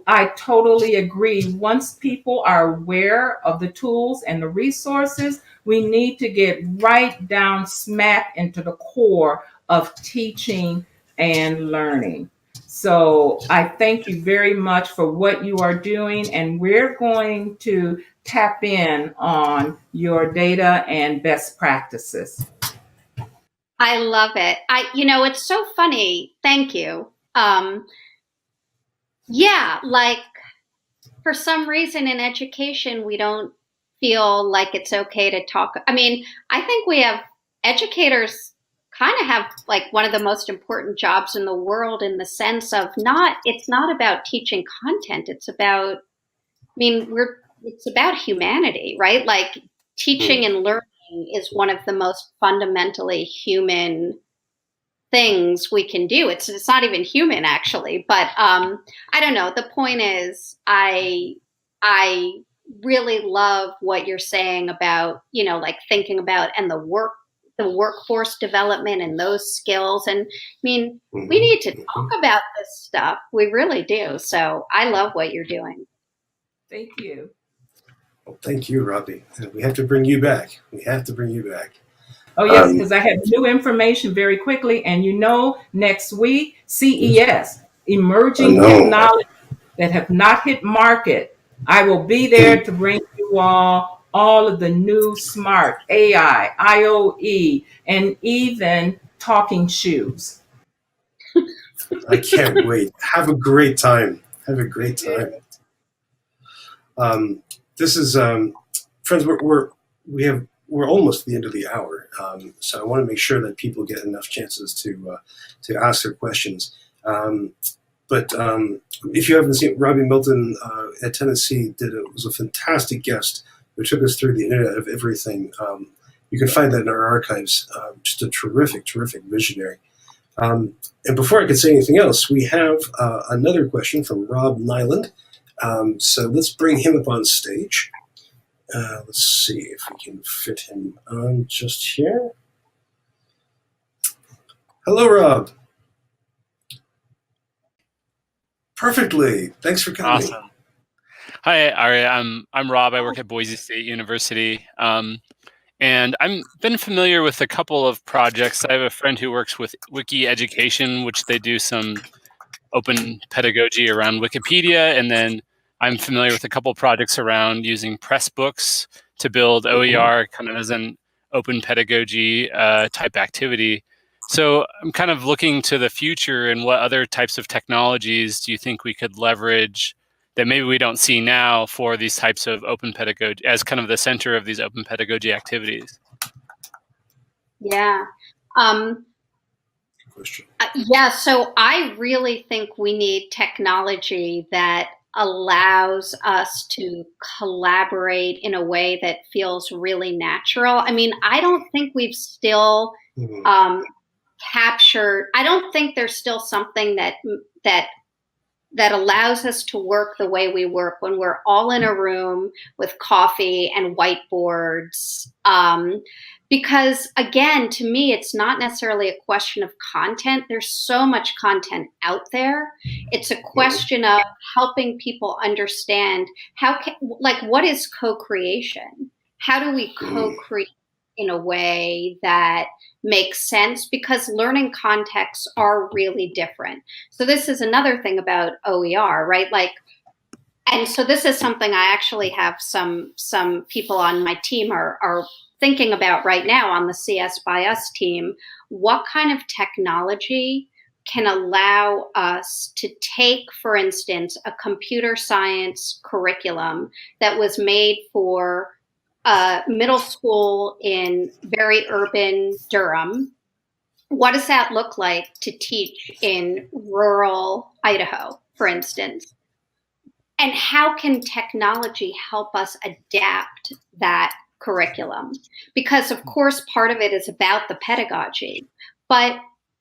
I totally agree. Once people are aware of the tools and the resources, We need to get right down smack into the core of teaching and learning. So I thank you very much for what you are doing, and we're going to tap in on your data and best practices. I love it. It's so funny. Thank you. Yeah, like for some reason in education, we don't feel like it's okay to talk. I mean, I think we have educators kind of have like one of the most important jobs in the world in the sense of it's not about teaching content. It's about, it's about humanity, right? Like teaching and learning is one of the most fundamentally human things we can do. It's not even human actually, but I don't know. The point is, I really love what you're saying about like thinking about and the workforce development and those skills. And we need to talk about this stuff. We really do. So I love what you're doing. Thank you. Well, thank you, Robbie. We have to bring you back. Oh, yes, because I have new information very quickly. And next week, CES, emerging technology that have not hit market. I will be there to bring you all of the new smart AI, IoE, and even talking shoes. I can't wait. Have a great time. This is, friends, we're almost at the end of the hour, so I want to make sure that people get enough chances to ask their questions. But if you haven't seen, Robbie Milton at Tennessee was a fantastic guest who took us through the Internet of Everything. You can find that in our archives. Just a terrific visionary. And before I could say anything else, we have another question from Rob Nyland. So let's bring him up on stage. Let's see if we can fit him on just here. Hello, Rob. Perfectly. Thanks for coming. Awesome. Hi, Ari. I'm Rob. I work at Boise State University. And I've been familiar with a couple of projects. I have a friend who works with Wiki Education, which they do some open pedagogy around Wikipedia. And then I'm familiar with a couple of projects around using Pressbooks to build OER kind of as an open pedagogy type activity. So I'm kind of looking to the future and what other types of technologies do you think we could leverage that maybe we don't see now for these types of open pedagogy as kind of the center of these open pedagogy activities? Yeah. So I really think we need technology that allows us to collaborate in a way that feels really natural. I don't think we've still captured. I don't think there's still something that allows us to work the way we work when we're all in a room with coffee and whiteboards. Because again, to me, it's not necessarily a question of content. There's so much content out there. It's a question of helping people understand what is co-creation? How do we co-create in a way that makes sense? Because learning contexts are really different. So this is another thing about OER, right? And so this is something I actually have some people on my team are thinking about right now on the CS by Us team. What kind of technology can allow us to take, for instance, a computer science curriculum that was made for middle school in very urban Durham? What does that look like to teach in rural Idaho, for instance? And how can technology help us adapt that curriculum? Because of course, part of it is about the pedagogy, but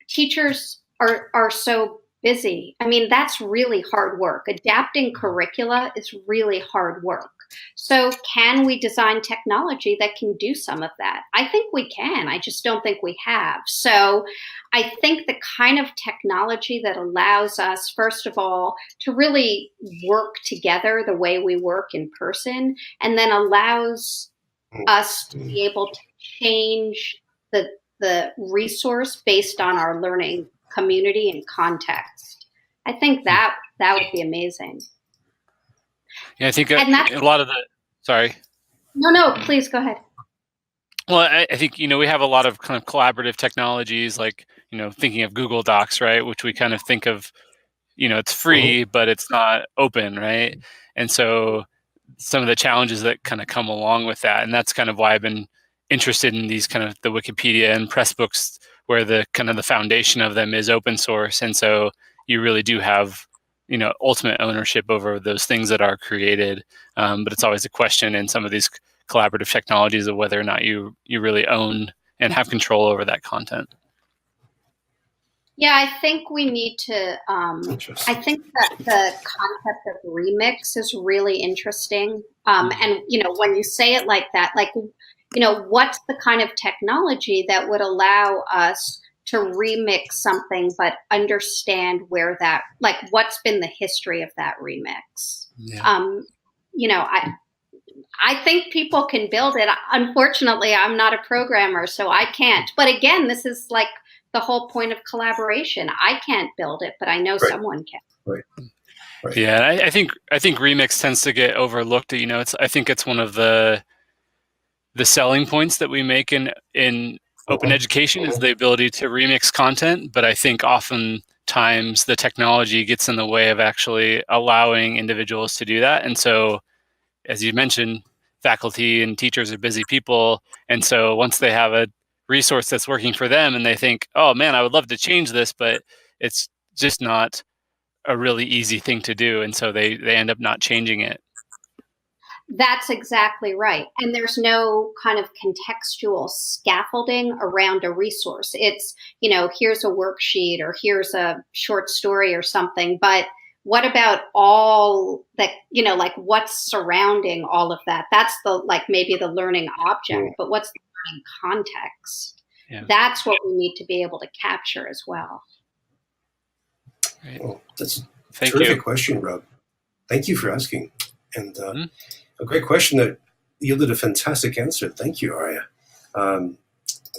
teachers are so busy. That's really hard work. Adapting curricula is really hard work. So can we design technology that can do some of that? I think we can. I just don't think we have. So I think the kind of technology that allows us, first of all, to really work together the way we work in person, and then allows us to be able to change the resource based on our learning community and context. I think that would be amazing. Yeah, I think And a lot of the, sorry. No, please go ahead. Well, I think, we have a lot of kind of collaborative technologies, like, thinking of Google Docs, right? Which we kind of think of, it's free, but it's not open, right? And so some of the challenges that kind of come along with that. And that's kind of why I've been interested in these kind of the Wikipedia and press books, where the kind of the foundation of them is open source. And so you really do have, ultimate ownership over those things that are created. But it's always a question in some of these collaborative technologies of whether or not you really own and have control over that content. Yeah, I think we need to. I think that the concept of remix is really interesting. And when you say it like that, what's the kind of technology that would allow us to remix something, but understand where that, what's been the history of that remix? Yeah. I think people can build it. Unfortunately, I'm not a programmer, so I can't. But again, this is like the whole point of collaboration. I can't build it, but I know someone can. Right. Yeah, I think remix tends to get overlooked. I think it's one of the selling points that we make in open education is the ability to remix content. But I think oftentimes the technology gets in the way of actually allowing individuals to do that. And so, as you mentioned, faculty and teachers are busy people. And so once they have a resource that's working for them and they think, oh man, I would love to change this, but it's just not a really easy thing to do. And so they end up not changing it. That's exactly right. And there's no kind of contextual scaffolding around a resource. It's, here's a worksheet or here's a short story or something, but what about all that, what's surrounding all of that? That's maybe the learning object, but what's the learning context? Yeah. That's what we need to be able to capture as well. Right. Well, that's a terrific question, Rob. Thank you for asking. And a great question that yielded a fantastic answer. Thank you, Arya.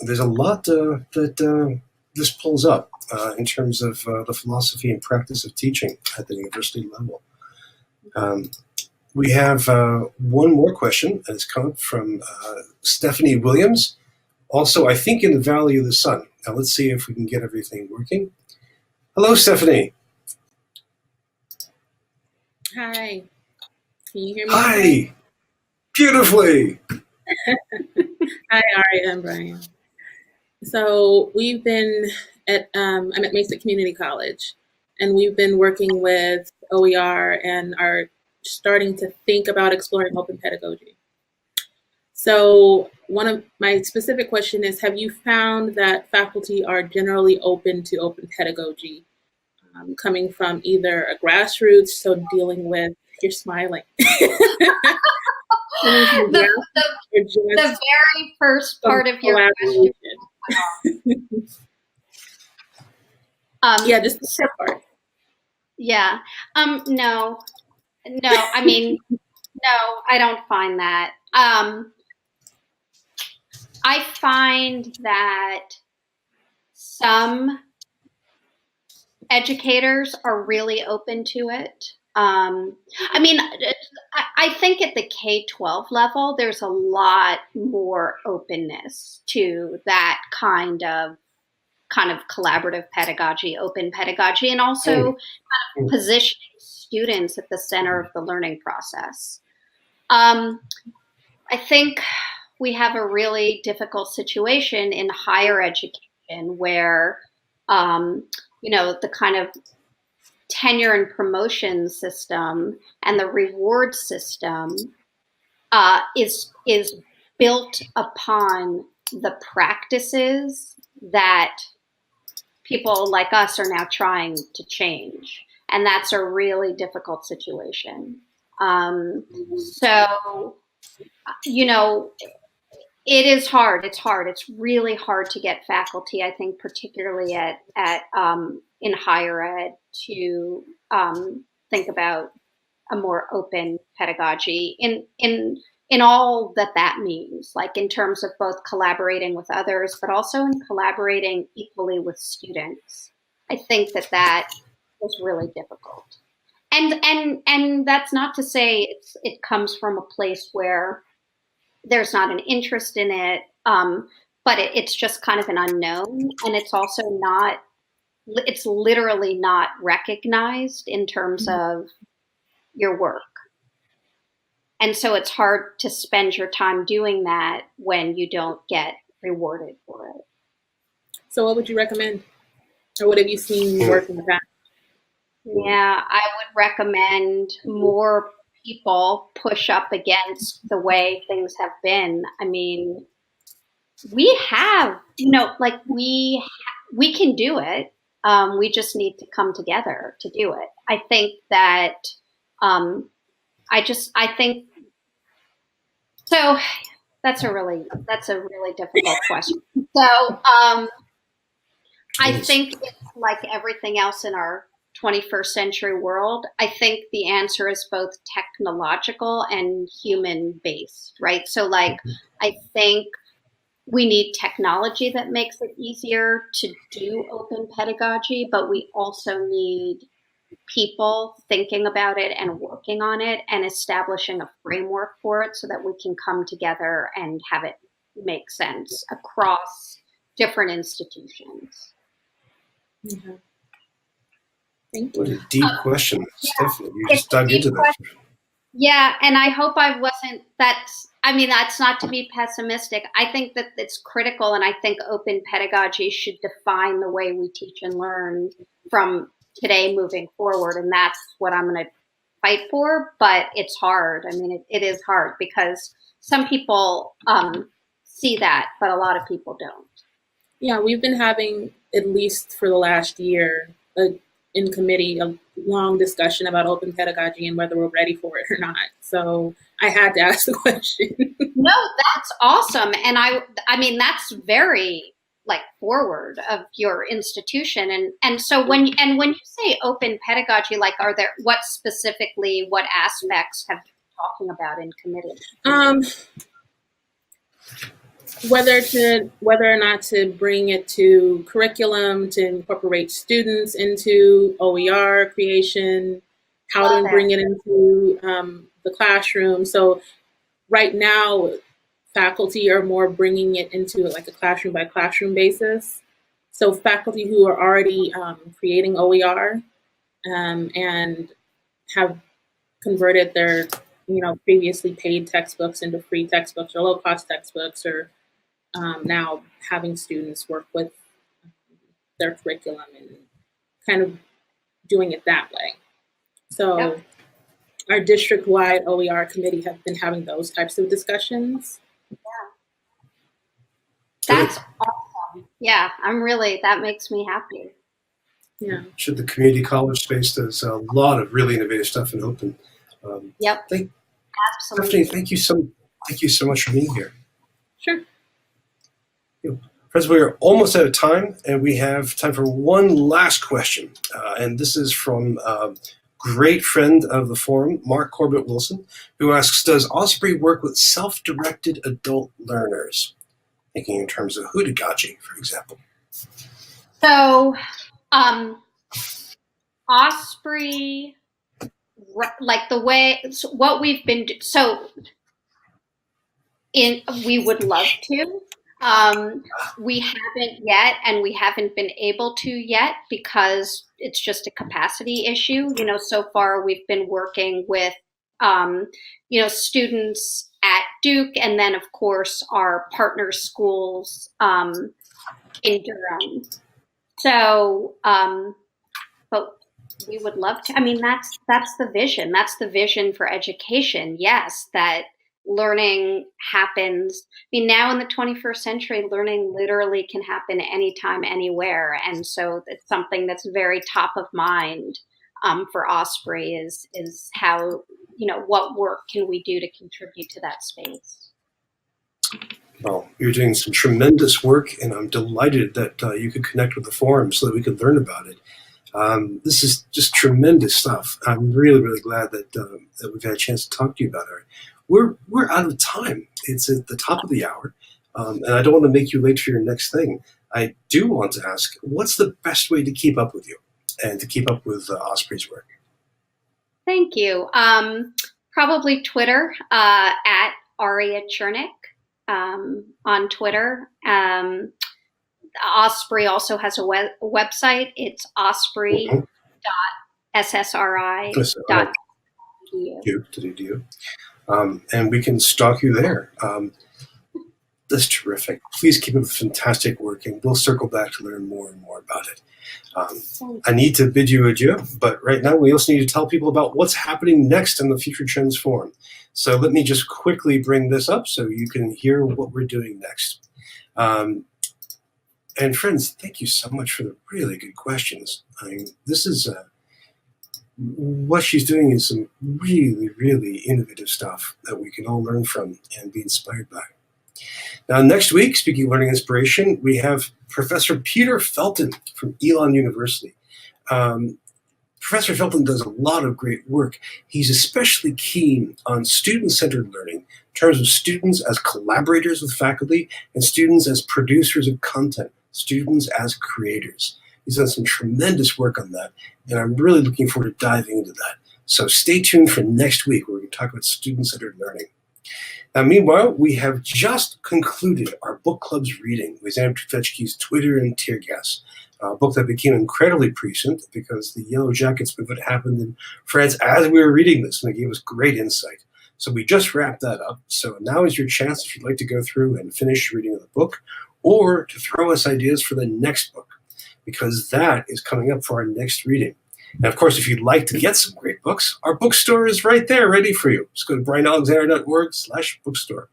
There's a lot that this pulls up in terms of the philosophy and practice of teaching at the university level. We have one more question that has come from Stephanie Williams. Also, I think in the Valley of the Sun. Now, let's see if we can get everything working. Hello, Stephanie. Hi. Can you hear me? Hi. Okay? Beautifully. Hi, Arya and Brian. So we've been I'm at Mesa Community College, and we've been working with OER and are starting to think about exploring open pedagogy. So one of my specific question is, have you found that faculty are generally open to open pedagogy, coming from either a grassroots, so dealing with, you're smiling. the very first part of your question. Yeah, just the first part. Yeah. No, I mean, no, I don't find that. I find that some educators are really open to it. I mean, I think at the K-12 level, there's a lot more openness to that kind of collaborative pedagogy, open pedagogy, and also kind of positioning students at the center of the learning process. I think we have a really difficult situation in higher education where, the kind of tenure and promotion system and the reward system is built upon the practices that people like us are now trying to change. And that's a really difficult situation. So, it is hard. It's hard. It's really hard to get faculty, I think, particularly at in higher ed, to think about a more open pedagogy. In in all that that means, like in terms of both collaborating with others, but also in collaborating equally with students. I think that that was really difficult. And that's not to say it comes from a place where there's not an interest in it, but it's just kind of an unknown, and it's also not. It's literally not recognized in terms of your work. And so it's hard to spend your time doing that when you don't get rewarded for it. So what would you recommend? Or what have you seen work in the past? Yeah, I would recommend more people push up against the way things have been. I mean, we have, like we can do it. We just need to come together to do it. I think that, I think, so that's a really difficult question. So, I think it's like everything else in our 21st century world. I think the answer is both technological and human based, right? So like, I think we need technology that makes it easier to do open pedagogy, but we also need people thinking about it and working on it and establishing a framework for it so that we can come together and have it make sense across different institutions. Mm-hmm. Thank What you. a deep question, Stephanie. You just dug into that. Yeah, and I hope I wasn't, that's not to be pessimistic. I think that it's critical, and I think open pedagogy should define the way we teach and learn from today moving forward, and that's what I'm going to fight for, but it's hard. I mean, it is hard because some people see that, but a lot of people don't. Yeah, we've been having, at least for the last year, in committee, a long discussion about open pedagogy and whether we're ready for it or not. So I had to ask the question. No, that's awesome. And I mean, that's very like forward of your institution. And so when you say open pedagogy, like what aspects have you been talking about in committee? Whether or not to bring it to curriculum, to incorporate students into OER creation, how to bring it into the classroom. So right now, faculty are more bringing it into like a classroom by classroom basis. So faculty who are already creating OER and have converted their previously paid textbooks into free textbooks or low cost textbooks, or now having students work with their curriculum and kind of doing it that way. So our district-wide OER committee have been having those types of discussions. Yeah. That's awesome. Yeah, that makes me happy. Yeah. The community college space does a lot of really innovative stuff in open. Yep. Absolutely. Stephanie, thank you so much for being here. Sure. Friends, we're almost out of time, and we have time for one last question. And this is from a great friend of the forum, Mark Corbett Wilson, who asks, does Osprey work with self-directed adult learners? Thinking in terms of pedagogy, for example. So, Osprey, like the way, what we've been, we would love to. We haven't yet, and we haven't been able to yet because it's just a capacity issue. So far we've been working with, students at Duke, and then of course our partner schools in Durham. So, but we would love to. I mean, that's the vision. That's the vision for education. Yes, that learning happens. I mean, now in the 21st century, learning literally can happen anytime, anywhere. And so it's something that's very top of mind for Osprey is how, what work can we do to contribute to that space? Well, you're doing some tremendous work, and I'm delighted that you could connect with the forum so that we could learn about it. This is just tremendous stuff. I'm really, really glad that we've had a chance to talk to you about it. we're out of time. It's at the top of the hour, and I don't want to make you late for your next thing. I do want to ask, what's the best way to keep up with you and to keep up with Osprey's work? Thank you. Probably Twitter, at Aria Chernick, on Twitter. Osprey also has a website. It's osprey.ssri.edu. And we can stalk you there. That's terrific. Please keep up fantastic work, and we'll circle back to learn more and more about it. I need to bid you adieu, but right now we also need to tell people about what's happening next in the Future Trends Forum. So let me just quickly bring this up so you can hear what we're doing next. And friends, thank you so much for the really good questions. I mean, this is what she's doing is some really, really innovative stuff that we can all learn from and be inspired by. Now, next week, speaking of learning inspiration, we have Professor Peter Felton from Elon University. Professor Felton does a lot of great work. He's especially keen on student-centered learning in terms of students as collaborators with faculty and students as producers of content, students as creators. He's done some tremendous work on that, and I'm really looking forward to diving into that. So stay tuned for next week where we're going to talk about student-centered learning. Now, meanwhile, we have just concluded our book club's reading with Xander Tufekci's Twitter and Tear Gas, a book that became incredibly prescient because the Yellow Jackets movement happened in France as we were reading this, and it gave us great insight. So we just wrapped that up. So now is your chance if you'd like to go through and finish reading the book, or to throw us ideas for the next book, because that is coming up for our next reading. And of course, if you'd like to get some great books, our bookstore is right there ready for you. Just go to brianalexander.org/bookstore.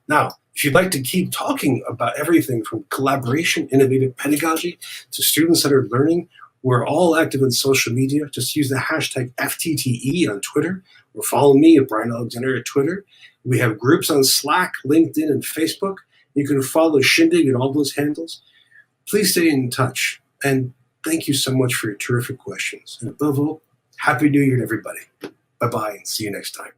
Now, if you'd like to keep talking about everything from collaboration, innovative pedagogy, to student-centered learning, we're all active in social media. Just use the hashtag FTTE on Twitter, or follow me at Brian Alexander at Twitter. We have groups on Slack, LinkedIn, and Facebook. You can follow Shindig at all those handles. Please stay in touch. And thank you so much for your terrific questions. And above all, Happy New Year to everybody. Bye-bye, and see you next time.